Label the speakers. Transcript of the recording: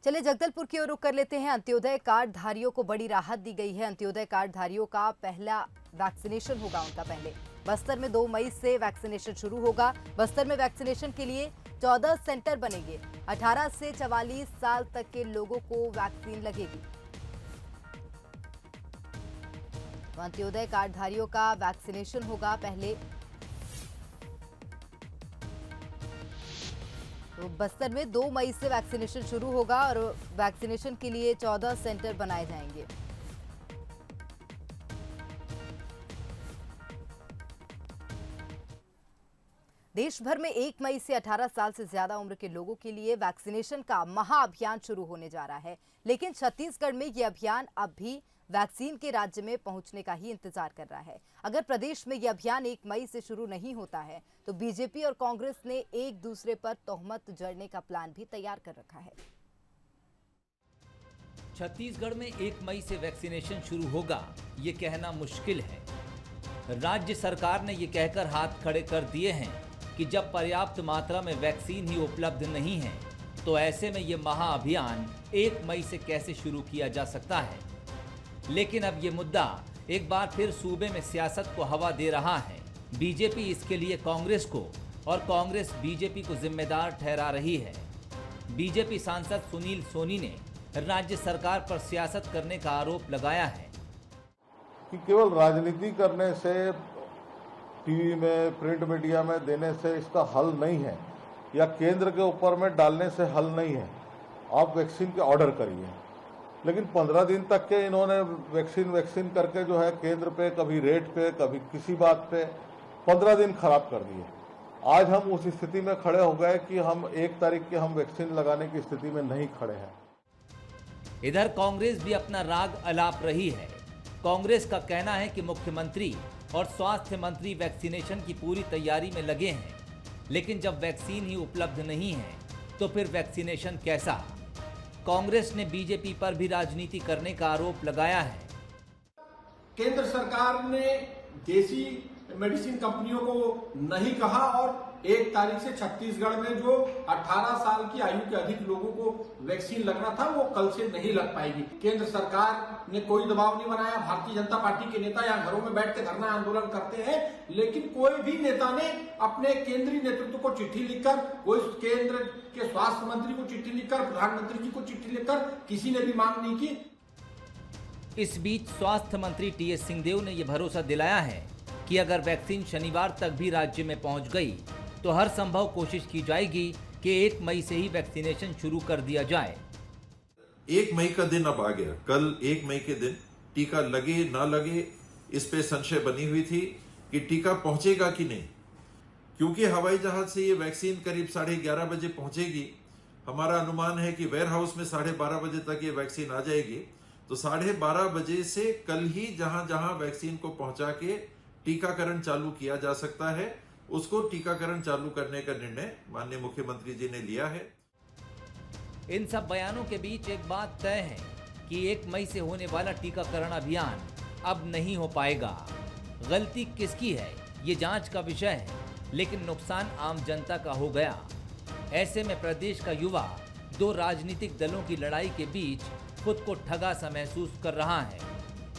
Speaker 1: चलिए जगदलपुर की ओर रुख कर लेते हैं। अंत्योदय कार्ड धारियों को बड़ी राहत दी गई है। अंत्योदय कार्ड धारियों का पहला वैक्सीनेशन होगा उनका पहले। बस्तर में 2 मई से वैक्सीनेशन शुरू होगा। बस्तर में वैक्सीनेशन के लिए 14 सेंटर बनेंगे। 18 से 44 साल तक के लोगों को वैक्सीन लगेगी। तो अंत्योदय कार्ड धारियों का वैक्सीनेशन होगा पहले। तो बस्तर में 2 मई से वैक्सीनेशन शुरू होगा और वैक्सीनेशन के लिए 14 सेंटर बनाए जाएंगे। देश भर में 1 मई से 18 साल से ज्यादा उम्र के लोगों के लिए वैक्सीनेशन का महाअभियान शुरू होने जा रहा है। लेकिन छत्तीसगढ़ में यह अभियान अब भी वैक्सीन के राज्य में पहुंचने का ही इंतजार कर रहा है। अगर प्रदेश में यह अभियान 1 मई से शुरू नहीं होता है तो बीजेपी और कांग्रेस ने एक दूसरे पर तोहमत जड़ने का प्लान भी तैयार कर रखा है।
Speaker 2: छत्तीसगढ़ में 1 मई से वैक्सीनेशन शुरू होगा, ये कहना मुश्किल है। राज्य सरकार ने ये कहकर हाथ खड़े कर दिए हैं कि जब पर्याप्त मात्रा में वैक्सीन ही उपलब्ध नहीं है तो ऐसे में ये महाअभियान 1 मई से कैसे शुरू किया जा सकता है। लेकिन अब ये मुद्दा एक बार फिर सूबे में सियासत को हवा दे रहा है। बीजेपी इसके लिए कांग्रेस को और कांग्रेस बीजेपी को जिम्मेदार ठहरा रही है। बीजेपी सांसद सुनील सोनी ने राज्य सरकार पर सियासत करने का आरोप लगाया है
Speaker 3: कि केवल राजनीति करने से, टीवी में, प्रिंट मीडिया में देने से इसका हल नहीं है, या केंद्र के ऊपर में डालने से हल नहीं है। आप वैक्सीन के ऑर्डर करिए, लेकिन 15 दिन तक के इन्होंने वैक्सीन करके जो है केंद्र पे, कभी रेट पे, कभी किसी बात पे 15 दिन खराब कर दिए। आज हम उस स्थिति में खड़े हो गए कि हम 1 तारीख के हम वैक्सीन लगाने की स्थिति में नहीं खड़े हैं।
Speaker 2: इधर कांग्रेस भी अपना राग अलाप रही है। कांग्रेस का कहना है कि मुख्यमंत्री और स्वास्थ्य मंत्री वैक्सीनेशन की पूरी तैयारी में लगे हैं, लेकिन जब वैक्सीन ही उपलब्ध नहीं है तो फिर वैक्सीनेशन कैसा। कांग्रेस ने बीजेपी पर भी राजनीति करने का आरोप लगाया है।
Speaker 4: केंद्र सरकार ने देसी मेडिसिन कंपनियों को नहीं कहा और 1 तारीख से छत्तीसगढ़ में जो 18 साल की आयु के अधिक लोगों को वैक्सीन लगना था वो कल से नहीं लग पाएगी। केंद्र सरकार ने कोई दबाव नहीं बनाया। भारतीय जनता पार्टी के नेता यहाँ घरों में बैठ के धरना आंदोलन करते हैं, लेकिन कोई भी नेता ने अपने केंद्रीय नेतृत्व को चिट्ठी लिखकर, कोई केंद्र के स्वास्थ्य मंत्री को चिट्ठी लिखकर, प्रधानमंत्री जी को चिट्ठी लिखकर किसी ने भी मांग नहीं की।
Speaker 2: इस बीच स्वास्थ्य मंत्री टीएस सिंहदेव ने यह भरोसा दिलाया है कि अगर वैक्सीन शनिवार तक भी राज्य में पहुंच गई तो हर संभव कोशिश की जाएगी कि 1 मई से ही वैक्सीनेशन शुरू कर दिया जाए।
Speaker 5: 1 मई का दिन अब आ गया। कल 1 मई के दिन टीका लगे ना लगे इस पे संशय बनी हुई थी कि टीका पहुंचेगा कि नहीं, क्योंकि हवाई जहाज से ये वैक्सीन करीब 11:30 बजे पहुंचेगी। हमारा अनुमान है कि वेयर हाउस में 12:30 बजे तक ये वैक्सीन आ जाएगी। तो 12:30 बजे से कल ही जहां जहां वैक्सीन को पहुंचा के टीकाकरण चालू किया जा सकता है, उसको टीकाकरण चालू करने का निर्णय माननीय मुख्यमंत्री जी ने लिया है।
Speaker 2: इन सब बयानों के बीच एक बात तय है कि 1 मई से होने वाला टीकाकरण अभियान अब नहीं हो पाएगा। गलती किसकी है ये जांच का विषय है, लेकिन नुकसान आम जनता का हो गया। ऐसे में प्रदेश का युवा 2 राजनीतिक दलों की लड़ाई के बीच खुद को ठगा सा महसूस कर रहा है।